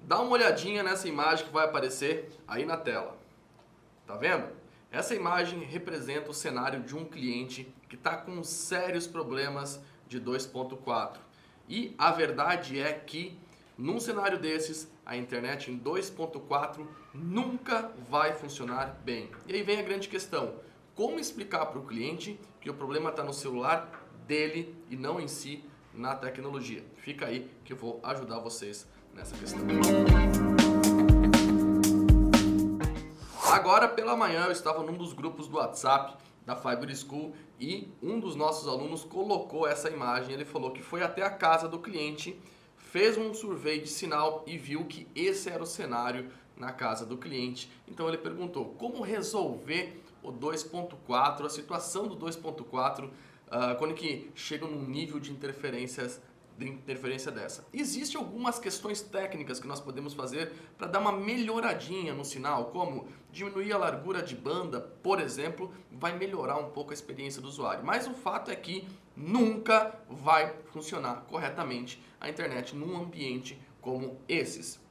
Dá uma olhadinha nessa imagem que vai aparecer aí na tela. Tá vendo? Essa imagem representa o cenário de um cliente que está com sérios problemas de 2.4. E a verdade é que, num cenário desses, a internet em 2.4 nunca vai funcionar bem. E aí vem a grande questão: como explicar para o cliente que o problema está no celular dele e não em si na tecnologia? Fica aí que eu vou ajudar vocês nessa questão. Agora pela manhã eu estava num dos grupos do WhatsApp da Fiber School e um dos nossos alunos colocou essa imagem. Ele falou que foi até a casa do cliente, fez um survey de sinal e viu que esse era o cenário na casa do cliente. Então ele perguntou como resolver o 2.4, a situação do 2.4, quando que chega num nível de interferência dessa. Existem algumas questões técnicas que nós podemos fazer para dar uma melhoradinha no sinal, como diminuir a largura de banda, por exemplo, vai melhorar um pouco a experiência do usuário. Mas o fato é que nunca vai funcionar corretamente a internet num ambiente como esses.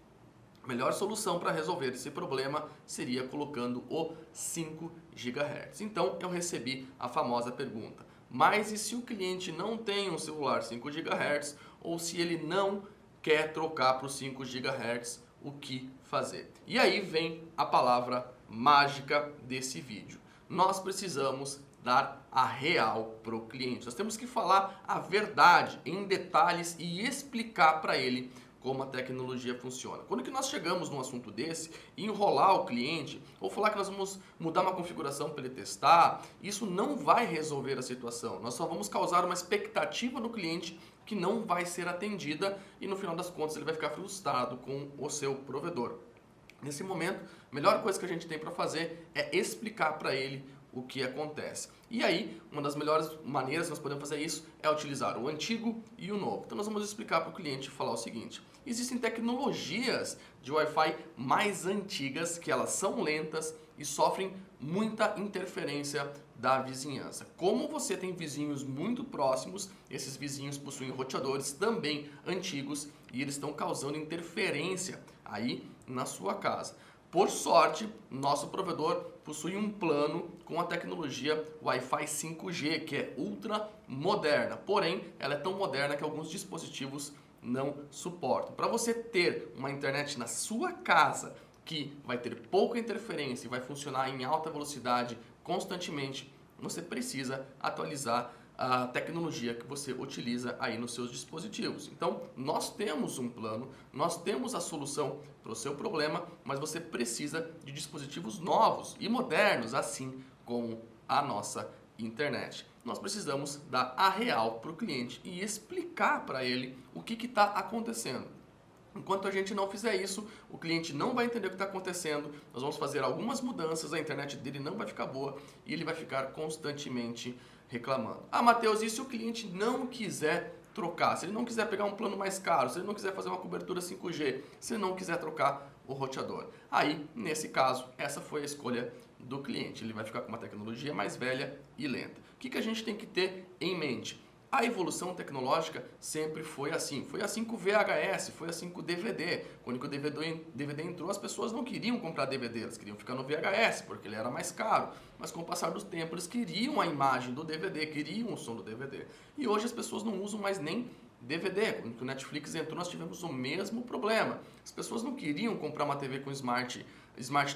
A melhor solução para resolver esse problema seria colocando o 5 GHz. Então eu recebi a famosa pergunta: mas e se o cliente não tem um celular 5 GHz ou se ele não quer trocar para os 5 GHz, o que fazer? E aí vem a palavra mágica desse vídeo. Nós precisamos dar a real para o cliente. Nós temos que falar a verdade em detalhes e explicar para ele como a tecnologia funciona. Quando que nós chegamos num assunto desse e enrolar o cliente ou falar que nós vamos mudar uma configuração para ele testar, isso não vai resolver a situação. Nós só vamos causar uma expectativa no cliente que não vai ser atendida e no final das contas ele vai ficar frustrado com o seu provedor. Nesse momento, a melhor coisa que a gente tem para fazer é explicar para ele o que acontece. E aí, uma das melhores maneiras que nós podemos fazer isso é utilizar o antigo e o novo. Então nós vamos explicar para o cliente e falar o seguinte: existem tecnologias de Wi-Fi mais antigas que elas são lentas e sofrem muita interferência da vizinhança. Como você tem vizinhos muito próximos, esses vizinhos possuem roteadores também antigos e eles estão causando interferência aí na sua casa. Por sorte, nosso provedor possui um plano com a tecnologia Wi-Fi 5G, que é ultra moderna. Porém, ela é tão moderna que alguns dispositivos não suportam. Para você ter uma internet na sua casa que vai ter pouca interferência e vai funcionar em alta velocidade constantemente, você precisa atualizar a tecnologia que você utiliza aí nos seus dispositivos. Então, nós temos um plano, nós temos a solução para o seu problema, mas você precisa de dispositivos novos e modernos, assim como a nossa internet. Nós precisamos dar a real para o cliente e explicar para ele o que está acontecendo. Enquanto a gente não fizer isso, o cliente não vai entender o que está acontecendo, nós vamos fazer algumas mudanças, a internet dele não vai ficar boa e ele vai ficar constantemente reclamando. Ah, Matheus, e se o cliente não quiser trocar? Se ele não quiser pegar um plano mais caro, se ele não quiser fazer uma cobertura 5G, se ele não quiser trocar o roteador? Aí, nesse caso, essa foi a escolha do cliente. Ele vai ficar com uma tecnologia mais velha e lenta. O que a gente tem que ter em mente? A evolução tecnológica sempre foi assim. Foi assim com o VHS, foi assim com o DVD. Quando o DVD entrou, as pessoas não queriam comprar DVD, elas queriam ficar no VHS, porque ele era mais caro. Mas com o passar dos tempos, eles queriam a imagem do DVD, queriam o som do DVD. E hoje as pessoas não usam mais nem DVD. Quando o Netflix entrou, nós tivemos o mesmo problema. As pessoas não queriam comprar uma TV com Smart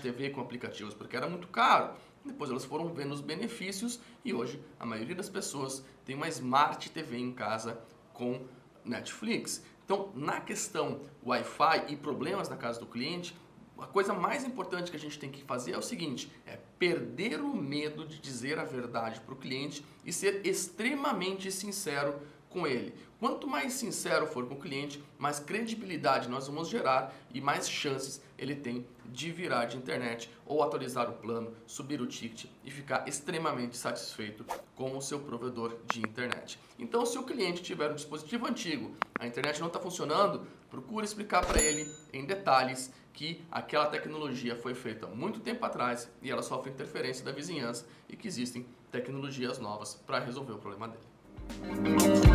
TV com aplicativos, porque era muito caro. Depois elas foram vendo os benefícios e hoje a maioria das pessoas tem uma Smart TV em casa com Netflix. Então, na questão Wi-Fi e problemas na casa do cliente, a coisa mais importante que a gente tem que fazer é o seguinte: é perder o medo de dizer a verdade para o cliente e ser extremamente sincero com ele. Quanto mais sincero for com o cliente, mais credibilidade nós vamos gerar e mais chances ele tem de virar de internet ou atualizar o plano, subir o ticket e ficar extremamente satisfeito com o seu provedor de internet. Então, se o cliente tiver um dispositivo antigo, a internet não está funcionando, procure explicar para ele em detalhes que aquela tecnologia foi feita muito tempo atrás e ela sofre interferência da vizinhança e que existem tecnologias novas para resolver o problema dele.